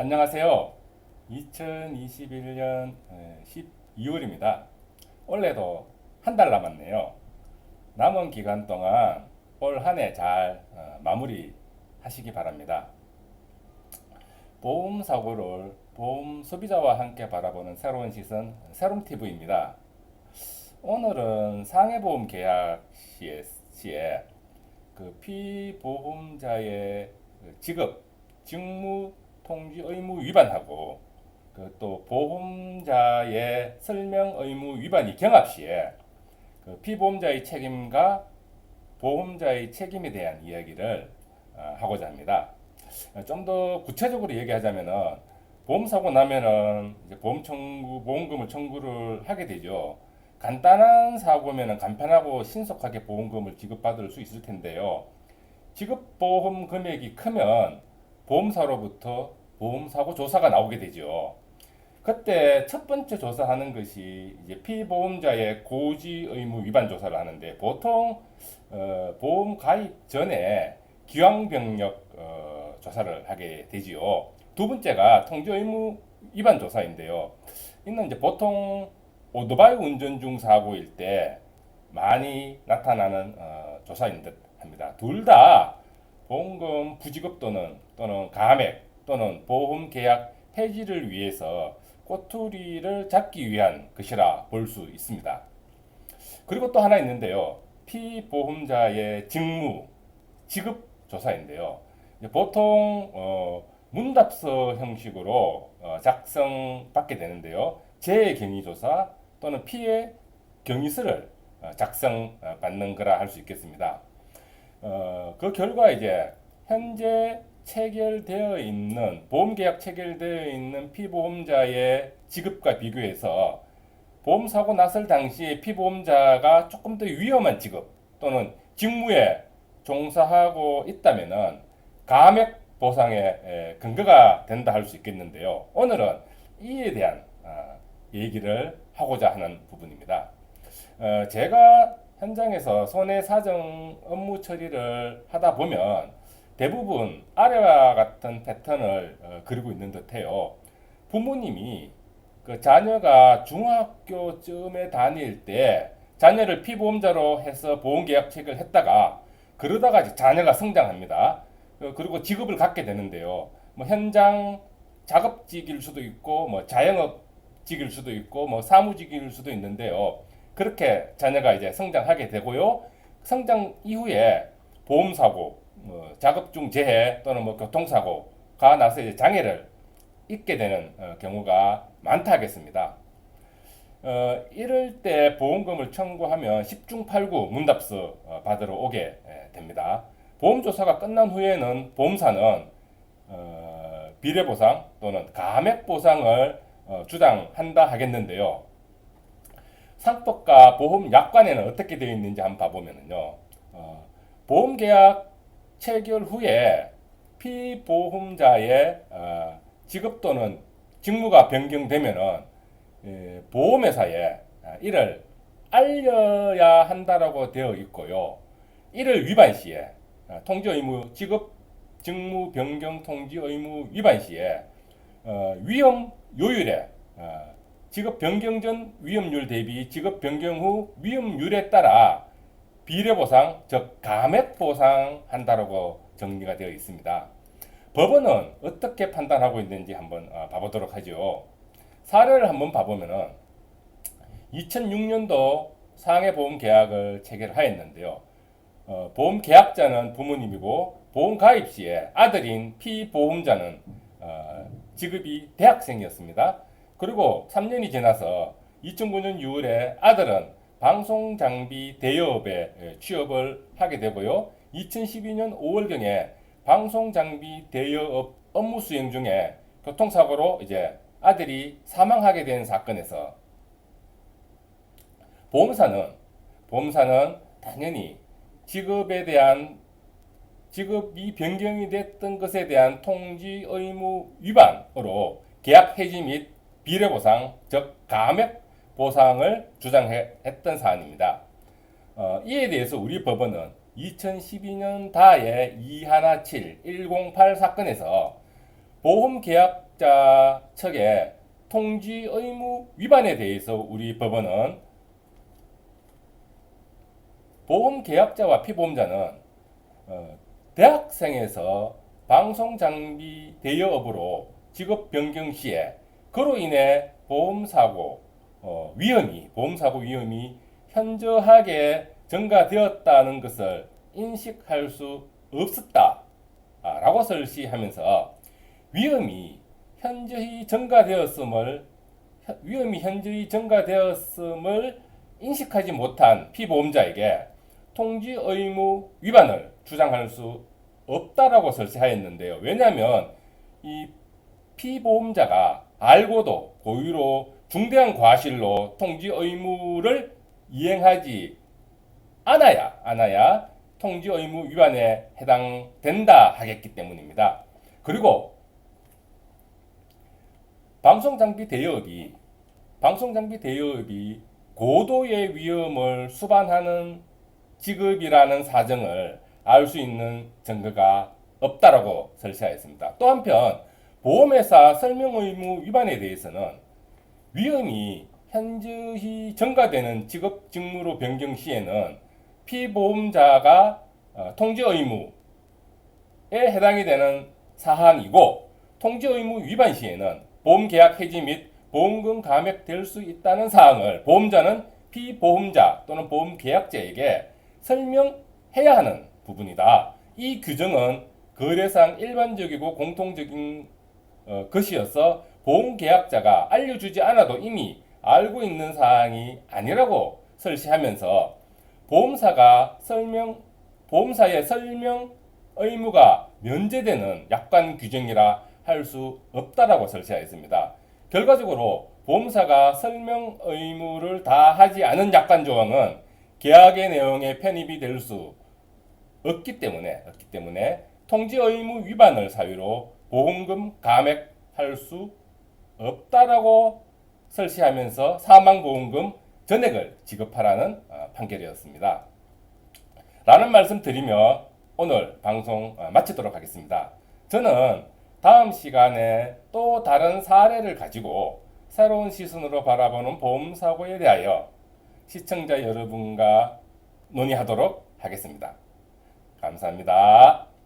안녕하세요. 2021년 12월입니다. 올해도 한 달 남았네요. 남은 기간 동안 올 한 해 잘 마무리 하시기 바랍니다. 보험 사고를 보험 소비자와 함께 바라보는 새로운 시선, 세롬TV입니다. 오늘은 상해보험 계약 시에 그 피보험자의 직업, 직무 통지 의무 위반하고 그 또 보험자의 설명 의무 위반이 경합 시에 그 피보험자의 책임과 보험자의 책임에 대한 이야기를 하고자 합니다. 좀 더 구체적으로 얘기하자면은 보험 사고 나면은 이제 보험금을 청구를 하게 되죠. 간단한 사고면은 간편하고 신속하게 보험금을 지급받을 수 있을 텐데요. 지급보험 금액이 크면 보험사로부터 보험사고 조사가 나오게 되죠. 그때 첫 번째 조사하는 것이 이제 피보험자의 고지 의무 위반 조사를 하는데 보통 보험 가입 전에 기왕병력 조사를 하게 되지요. 두 번째가 통지 의무 위반 조사인데요. 이는 이제 보통 오토바이 운전 중 사고일 때 많이 나타나는 조사인 듯 합니다. 둘 다 보험금 부지급 또는 감액 또는 보험 계약 폐지를 위해서 꼬투리를 잡기 위한 것이라 볼 수 있습니다. 그리고 또 하나 있는데요. 피보험자의 직무, 지급 조사인데요. 보통 문답서 형식으로 작성받게 되는데요. 재경위조사 또는 피해 경위서를 작성받는 거라 할 수 있겠습니다. 그 결과 이제 현재 체결되어 있는 보험계약 체결되어 있는 피보험자의 지급과 비교해서 보험사고 났을 당시에 피보험자가 조금 더 위험한 직업 또는 직무에 종사하고 있다면은 감액 보상의 근거가 된다 할 수 있겠는데요. 오늘은 이에 대한 얘기를 하고자 하는 부분입니다. 제가 현장에서 손해사정 업무 처리를 하다 보면 대부분 아래와 같은 패턴을 그리고 있는 듯해요. 부모님이 그 자녀가 중학교쯤에 다닐 때 자녀를 피보험자로 해서 보험계약 체결을 했다가 그러다가 자녀가 성장합니다. 그리고 직업을 갖게 되는데요. 뭐 현장 작업직일 수도 있고 뭐 자영업직일 수도 있고 뭐 사무직일 수도 있는데요. 그렇게 자녀가 이제 성장하게 되고요. 성장 이후에 보험사고, 작업 중 재해 또는 뭐 교통사고가 나서 이제 장애를 입게 되는 경우가 많다 하겠습니다. 이럴 때 보험금을 청구하면 10중 8구 문답서 받으러 오게 됩니다. 보험조사가 끝난 후에는 보험사는 비례보상 또는 감액보상을 주장한다 하겠는데요. 상법과 보험약관에는 어떻게 되어 있는지 한번 봐보면요. 보험계약 체결 후에 피보험자의 직업 또는 직무가 변경되면은 보험회사에 이를 알려야 한다라고 되어 있고요. 이를 위반 시에 통지 의무 직업 직무 변경 통지 의무 위반 시에 위험 요율에 직업 변경 전 위험률 대비 직업 변경 후 위험률에 따라 비례보상 즉 감액보상한다라고 정리가 되어 있습니다. 법원은 어떻게 판단하고 있는지 한번 봐보도록 하죠. 사례를 한번 봐보면은 2006년도 상해보험 계약을 체결하였는데요. 보험 계약자는 부모님이고 보험 가입 시에 아들인 피보험자는 직업이 대학생이었습니다. 그리고 3년이 지나서 2009년 6월에 아들은 방송장비 대여업에 취업을 하게 되고요. 2012년 5월경에 방송장비 대여업 업무 수행 중에 교통사고로 이제 아들이 사망하게 된 사건에서 보험사는 당연히 직업에 대한 직업이 변경이 됐던 것에 대한 통지 의무 위반으로 계약 해지 및 비례보상 즉 감액 보상을 주장했던 사안입니다. 이에 대해서 우리 법원은 2012년 다의 217 108 사건에서 보험계약 계약자 측의 통지 의무 위반에 대해서 우리 법원은 보험 계약자와 피보험자는 대학생에서 방송 장비 대여업으로 직업 변경 시에 그로 인해 보험사고 위험이 현저하게 증가되었다는 것을 인식할 수 없었다라고 설시하면서 위험이 현저히 증가되었음을 인식하지 못한 피보험자에게 통지 의무 위반을 주장할 수 없다라고 설치하였는데요. 왜냐하면 이 피보험자가 알고도 고의로 중대한 과실로 통지 의무를 이행하지 않아야 통지 의무 위반에 해당된다 하겠기 때문입니다. 그리고 방송장비 대여업이 고도의 위험을 수반하는 직업이라는 사정을 알 수 있는 증거가 없다라고 설치하였습니다. 또 한편 보험회사 설명의무 위반에 대해서는 위험이 현저히 증가되는 직업 직무로 변경 시에는 피보험자가 통지 의무에 해당이 되는 사항이고, 통지 의무 위반 시에는 보험계약 해지 및 보험금 감액될 수 있다는 사항을 보험자는 피보험자 또는 보험계약자에게 설명해야 하는 부분이다. 이 규정은 거래상 일반적이고 공통적인 것이어서 보험계약자가 알려주지 않아도 이미 알고 있는 사항이 아니라고 설시하면서 보험사의 설명 의무가 면제되는 약관 규정이라 할 수 없다라고 설치하였습니다. 결과적으로 보험사가 설명 의무를 다하지 않은 약관 조항은 계약의 내용에 편입이 될 수 없기 때문에 통지 의무 위반을 사유로 보험금 감액할 수 없다라고 설치하면서 사망보험금 전액을 지급하라는 판결이었습니다. 라는 말씀 드리며 오늘 방송 마치도록 하겠습니다. 저는 다음 시간에 또 다른 사례를 가지고 새로운 시선으로 바라보는 보험사고에 대하여 시청자 여러분과 논의하도록 하겠습니다. 감사합니다.